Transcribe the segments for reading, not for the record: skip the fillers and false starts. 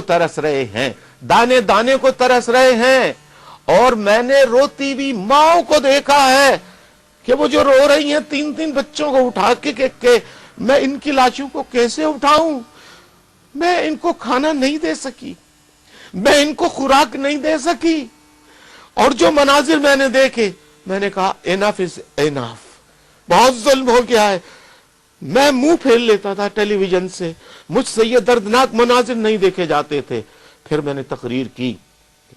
ترس رہے ہیں, دانے دانے کو ترس رہے ہیں. اور میں نے روتی بھی ماؤں کو دیکھا ہے کہ وہ جو رو رہی ہیں 3 بچوں کو اٹھا کے میں ان کی لاشوں کو کیسے اٹھاؤں, میں ان کو کھانا نہیں دے سکی, میں ان کو خوراک نہیں دے سکی. اور جو مناظر میں نے دیکھے, میں نے کہا انف از انف, بہت ظلم ہو گیا ہے. میں منہ پھیر لیتا تھا ٹیلی ویژن سے, مجھ سے یہ دردناک مناظر نہیں دیکھے جاتے تھے. پھر میں نے تقریر کی,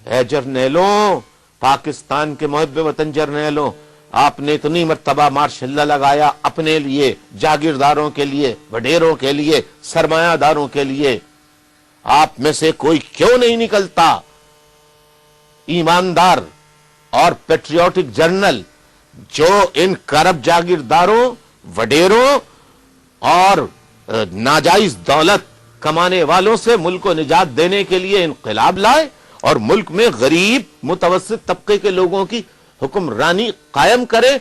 اے جرنیلوں, پاکستان کے محب وطن جرنیلوں, آپ نے اتنی مرتبہ مارشل لا لگایا اپنے لیے, جاگیرداروں کے لیے, وڈیروں کے لیے, سرمایہ داروں کے لیے, آپ میں سے کوئی کیوں نہیں نکلتا ایماندار اور پیٹریوٹک جرنل جو ان کرپٹ جاگیرداروں, وڈیروں اور ناجائز دولت کمانے والوں سے ملک کو نجات دینے کے لیے انقلاب لائے اور ملک میں غریب متوسط طبقے کے لوگوں کی حکمرانی قائم کرے.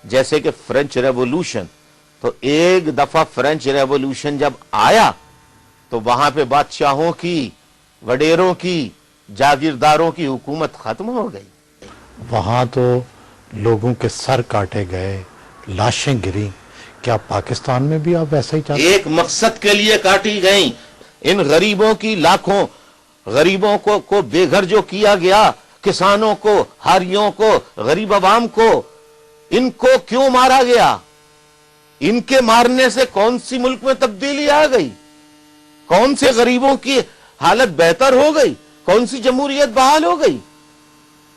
جیسے کہ فرینچ ریولوشن, تو ایک دفعہ فرینچ ریولوشن جب آیا تو وہاں پہ بادشاہوں کی, وڈیروں کی, جاگیرداروں کی حکومت ختم ہو گئی. وہاں تو لوگوں کے سر کاٹے گئے, لاشیں گری. کیا پاکستان میں بھی آپ ویسا ہی چاہتے ہیں؟ ایک مقصد کے لیے کاٹی گئیں. ان غریبوں کی لاکھوں غریبوں کو بے گھر جو کیا گیا, کسانوں کو, ہاریوں کو, غریب عوام کو, ان کو کیوں مارا گیا؟ ان کے مارنے سے کون سی ملک میں تبدیلی آ گئی؟ کون سے غریبوں کی حالت بہتر ہو گئی؟ کون سی جمہوریت بحال ہو گئی؟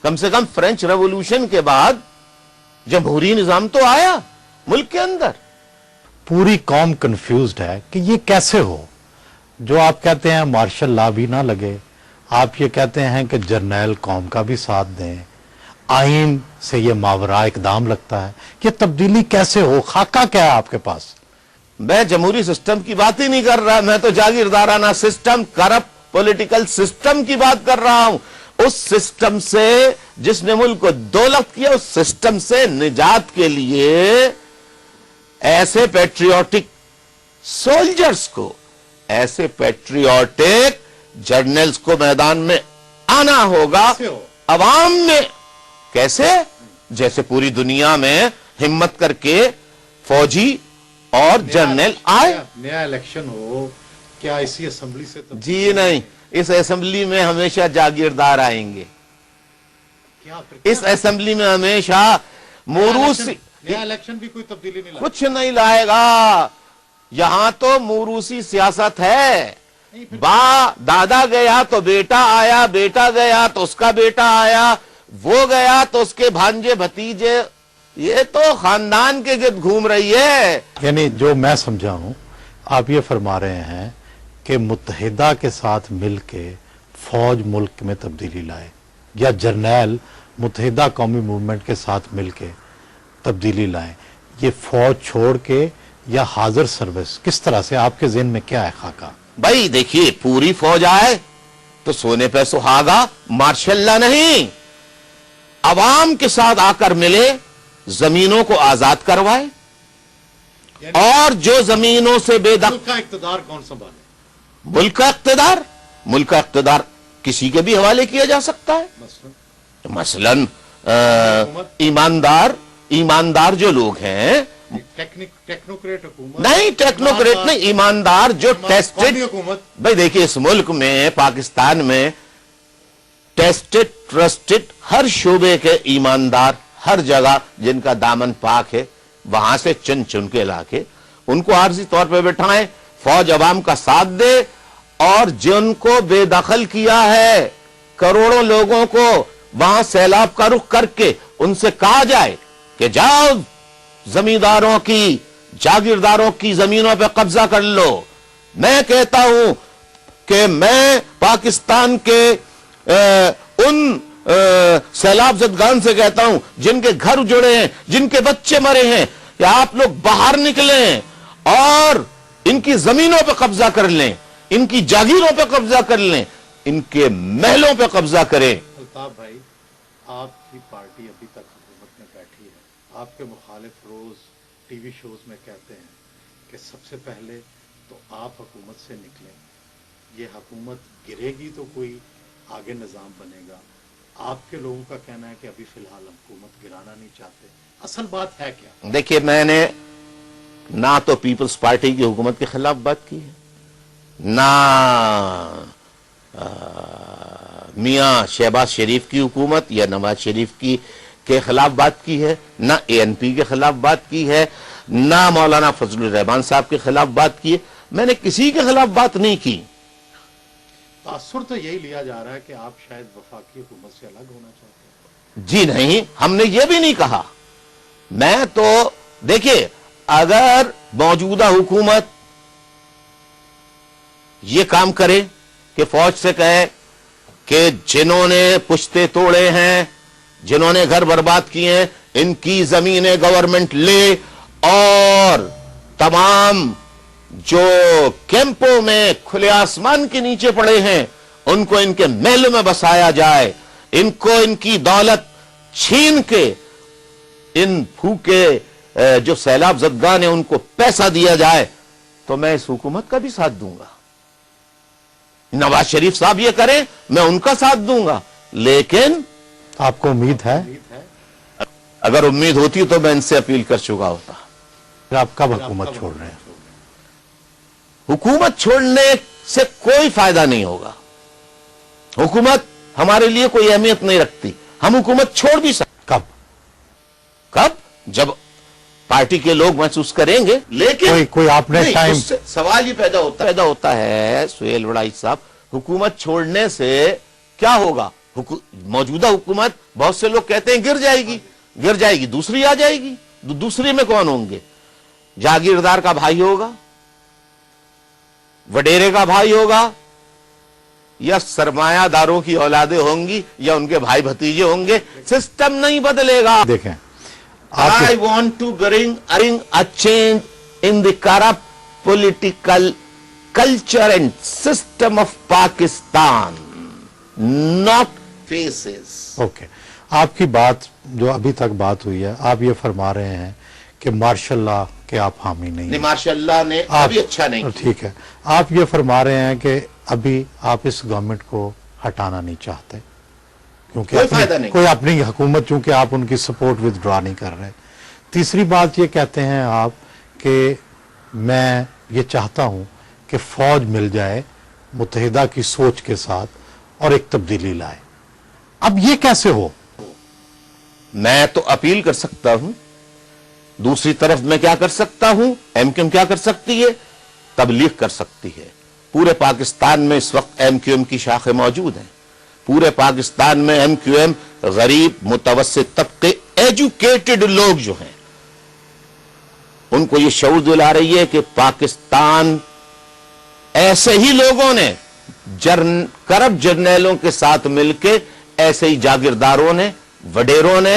کم سے کم فرینچ ریولوشن کے بعد جمہوری نظام تو آیا ملک کے اندر. پوری قوم کنفیوزڈ ہے کہ یہ کیسے ہو. جو آپ کہتے ہیں مارشل لا بھی نہ لگے, آپ یہ کہتے ہیں کہ جرنیل قوم کا بھی ساتھ دیں, آئین سے یہ ماورا اقدام لگتا ہے. یہ تبدیلی کیسے ہو؟ خاکہ کیا ہے آپ کے پاس؟ میں جمہوری سسٹم کی بات ہی نہیں کر رہا, میں تو جاگیردارانہ سسٹم, کرپٹ پولیٹیکل سسٹم کی بات کر رہا ہوں. اس سسٹم سے جس نے ملک کو دولت کیا, اس سسٹم سے نجات کے لیے ایسے پیٹریوٹک سولجرز کو, ایسے پیٹریوٹک جرنلز کو میدان میں آنا ہوگا. عوام میں کیسے؟ جیسے پوری دنیا میں ہمت کر کے فوجی اور جرنل آئے. نیا الیکشن ہو, کیا اسی اسمبلی سے؟ جی نہیں, اس اسمبلی میں ہمیشہ جاگیردار آئیں گے. اس اسمبلی میں ہمیشہ موروثی, نیا الیکشن بھی کوئی تبدیلی نہیں لائے, کچھ نہیں لائے گا. یہاں تو موروثی سیاست ہے. دادا گیا تو بیٹا آیا, بیٹا گیا تو اس کا بیٹا آیا, وہ گیا تو اس کے بھانجے بھتیجے, یہ تو خاندان کے گرد گھوم رہی ہے. یعنی جو میں سمجھا ہوں, آپ یہ فرما رہے ہیں کہ متحدہ کے ساتھ مل کے فوج ملک میں تبدیلی لائے, یا جرنیل متحدہ قومی موومنٹ کے ساتھ مل کے تبدیلی لائیں. یہ فوج چھوڑ کے یا حاضر سروس, کس طرح سے آپ کے ذہن میں کیا ہے خاکہ؟ بھائی دیکھیے, پوری فوج آئے تو سونے پہ سہاگا, مارشل لا نہیں, عوام کے ساتھ آ کر ملے, زمینوں کو آزاد کروائے, اور جو زمینوں سے بے دخل. ملک کا اقتدار کون سنبھالے؟ ملک کا اقتدار کسی کے بھی حوالے کیا جا سکتا ہے. مثلاً ایماندار جو لوگ ہیں, ٹیکنوکریٹ حکومت نہیں ٹیکنوکریٹ نہیں, ایماندار جو ٹیسٹڈ حکومت. بھائی دیکھیے, اس ملک میں, پاکستان میں ٹیسٹڈ, ٹرسٹڈ, ہر شعبے کے ایماندار, ہر جگہ جن کا دامن پاک ہے, وہاں سے چن چن کے لا کے ان کو عارضی طور پہ بٹھائیں, فوج عوام کا ساتھ دے. اور جن کو بے دخل کیا ہے, کروڑوں لوگوں کو وہاں سیلاب کا رخ کر کے ان سے کہا جائے کہ جاؤ زمینداروں کی, جاگیرداروں کی زمینوں پہ قبضہ کر لو. میں کہتا ہوں کہ میں پاکستان کے ان سیلاب زدگان سے کہتا ہوں جن کے گھر اجڑے ہیں, جن کے بچے مرے ہیں, کہ آپ لوگ باہر نکلیں اور ان کی زمینوں پہ قبضہ کر لیں, ان کی جاگیروں پہ قبضہ کر لیں, ان کے محلوں پہ قبضہ کریں. الطاف بھائی, آپ کی پارٹی ابھی تک حکومت میں بیٹھی ہے, آپ کے مخالف روز ٹی وی شوز میں کہتے ہیں کہ سب سے پہلے تو آپ حکومت سے نکلیں, یہ حکومت گرے گی تو کوئی آگے نظام بنے گا. آپ کے لوگوں کا کہنا ہے کہ ابھی فی الحال حکومت گرانا نہیں چاہتے. اصل بات ہے کیا؟ دیکھیے میں نے نہ تو پیپلز پارٹی کی حکومت کے خلاف بات کی ہے، نہ میاں شہباز شریف کی حکومت یا نواز شریف کی کے خلاف بات کی ہے، نہ اے این پی کے خلاف بات کی ہے، نہ مولانا فضل الرحمان صاحب کے خلاف بات کی ہے. میں نے کسی کے خلاف بات نہیں کی. تاثر تو یہی لیا جا رہا ہے کہ آپ شاید وفاقی حکومت سے الگ ہونا چاہتے ہیں. جی نہیں، ہم نے یہ بھی نہیں کہا. میں تو دیکھیے اگر موجودہ حکومت یہ کام کرے کہ فوج سے کہے کہ جنہوں نے پشتے توڑے ہیں، جنہوں نے گھر برباد کیے ہیں، ان کی زمینیں گورنمنٹ لے، اور تمام جو کیمپوں میں کھلے آسمان کے نیچے پڑے ہیں ان کو ان کے محلوں میں بسایا جائے، ان کو ان کی دولت چھین کے ان بھوکے جو سیلاب زدگان ہیں ان کو پیسہ دیا جائے، تو میں اس حکومت کا بھی ساتھ دوں گا. نواز شریف صاحب یہ کریں میں ان کا ساتھ دوں گا. لیکن آپ کو امید ہے؟ اگر امید ہوتی تو میں ان سے اپیل کر چکا ہوتا. آپ کب حکومت چھوڑ رہے ہیں؟ حکومت چھوڑنے سے کوئی فائدہ نہیں ہوگا. حکومت ہمارے لیے کوئی اہمیت نہیں رکھتی. ہم حکومت چھوڑ بھی سکتے. کب؟ جب پارٹی کے لوگ محسوس کریں گے. لیکن کوئی آپ نے نہیں، ٹائم اس سے سوال یہ پیدا ہوتا ہے سہیل وڑائی صاحب، حکومت چھوڑنے سے کیا ہوگا؟ موجودہ حکومت بہت سے لوگ کہتے ہیں گر جائے گی، دوسری آ جائے گی. دوسری میں کون ہوں گے؟ جاگیردار کا بھائی ہوگا، وڈیرے کا بھائی ہوگا، یا سرمایہ داروں کی اولادیں ہوں گی، یا ان کے بھائی بھتیجے ہوں گے. سسٹم نہیں بدلے گا. دیکھیں I want to bring a change in the corrupt political culture and system of Pakistan, not faces. Okay, آپ کی بات جو ابھی تک بات ہوئی ہے، آپ یہ فرما رہے ہیں کہ ماشاء اللہ کے آپ حامی نہیں ہیں. ماشاء اللہ نے ابھی اچھا نہیں کیا. ٹھیک ہے، آپ یہ فرما رہے ہیں کہ ابھی آپ اس گورنمنٹ کو ہٹانا نہیں چاہتے کیونکہ کوئی فائدہ نہیں. کوئی اپنی حکومت چونکہ آپ ان کی سپورٹ ودرا نہیں کر رہے. تیسری بات یہ کہتے ہیں آپ کہ میں یہ چاہتا ہوں کہ فوج مل جائے متحدہ کی سوچ کے ساتھ اور ایک تبدیلی لائے. اب یہ کیسے ہو؟ میں تو اپیل کر سکتا ہوں. دوسری طرف میں کیا کر سکتا ہوں؟ ایم کیو ایم کیا کر سکتی ہے؟ تبلیغ کر سکتی ہے. پورے پاکستان میں اس وقت ایم کیو ایم کی شاخیں موجود ہیں. پورے پاکستان میں ایم کیو ایم غریب متوسط طبقے ایجوکیٹڈ لوگ جو ہیں ان کو یہ شعور دلا رہی ہے کہ پاکستان ایسے ہی لوگوں نے کرپٹ جرنیلوں کے ساتھ مل کے، ایسے ہی جاگیرداروں نے، وڈیروں نے،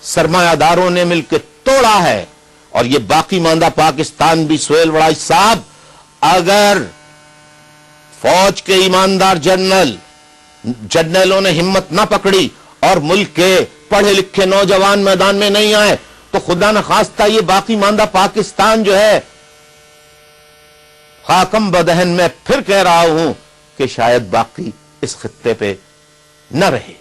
سرمایہ داروں نے مل کے توڑا ہے. اور یہ باقی ماندہ پاکستان بھی سہیل وڑائی صاحب، اگر فوج کے ایماندار جرنیلوں نے ہمت نہ پکڑی اور ملک کے پڑھے لکھے نوجوان میدان میں نہیں آئے تو خدا نخواستہ یہ باقی ماندہ پاکستان جو ہے، خاکم بدہن میں پھر کہہ رہا ہوں کہ شاید باقی اس خطے پہ نہ رہے.